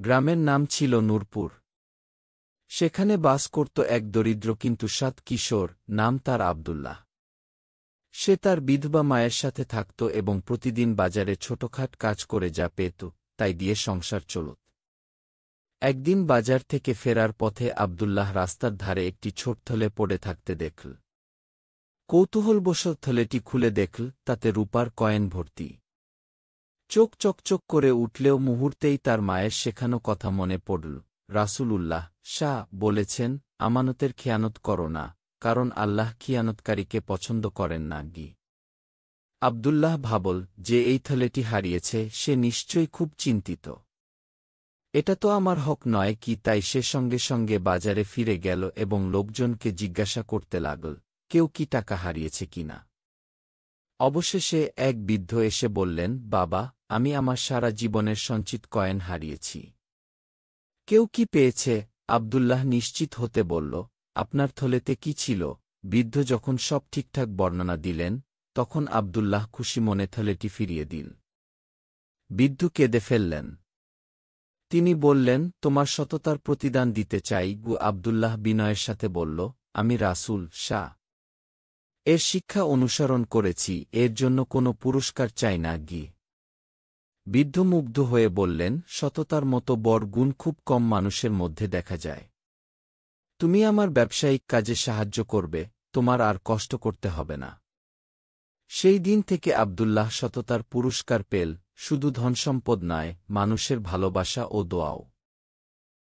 গ্রামের নাম ছিল নূরপুর। সেখানে বাস করত এক দরিদ্র কিন্তু সৎ কিশোর, নাম তার আব্দুল্লাহ। সে তার বিধবা মায়ের সাথে থাকত এবং প্রতিদিন বাজারে ছোটখাট কাজ করে যা পেত তাই দিয়ে সংসার চলত। একদিন বাজার থেকে ফেরার পথে আব্দুল্লাহ রাস্তার ধারে একটি ছোট থলে পড়ে থাকতে দেখল। কৌতূহলবশত থলেটি খুলে দেখল তাতে রূপার কয়েন ভর্তি। চোখ চকচক করে উঠলেও মুহূর্তেই তার মায়ের শেখানো কথা মনে পড়ল। রাসূলুল্লাহ শাহ বলেছেন, আমানতের খেয়ানত করো না, কারণ আল্লাহ খিয়ানতকারীকে পছন্দ করেন না। আব্দুল্লাহ ভাবল যে এই থলেটি হারিয়েছে সে নিশ্চয়ই খুব চিন্তিত। এটা তো আমার হক নয় কি? তাই সে সঙ্গে সঙ্গে বাজারে ফিরে গেল এবং লোকজনকে জিজ্ঞাসা করতে লাগল কেউ কি টাকা হারিয়েছে কিনা। অবশেষে এক বৃদ্ধ এসে বললেন, বাবা, আমি আমার সারা জীবনের সঞ্চিত কয়েন হারিয়েছি। কেউ কি পেয়েছে? আব্দুল্লাহ নিশ্চিত হতে বলল, আপনার থলেতে কি ছিল? বৃদ্ধ যখন সব ঠিকঠাক বর্ণনা দিলেন তখন আব্দুল্লাহ খুশি মনে থলেটি ফিরিয়ে দিল। বৃদ্ধ কেঁদে ফেললেন। তিনি বললেন, তোমার সততার প্রতিদান দিতে চাই। আব্দুল্লাহ বিনয়ের সাথে বলল, আমি রাসূল শাহ এর শিক্ষা অনুসরণ করেছি, এর জন্য কোনো পুরস্কার চাই না। বৃদ্ধ মুগ্ধ হয়ে বললেন, সততার মতো বড় গুণ খুব কম মানুষের মধ্যে দেখা যায়। তুমি আমার ব্যবসায়িক কাজে সাহায্য করবে, তোমার আর কষ্ট করতে হবে না। সেই দিন থেকে আব্দুল্লাহ সততার পুরস্কার পেল, শুধু ধনসম্পদ নয়, মানুষের ভালোবাসা ও দোয়াও।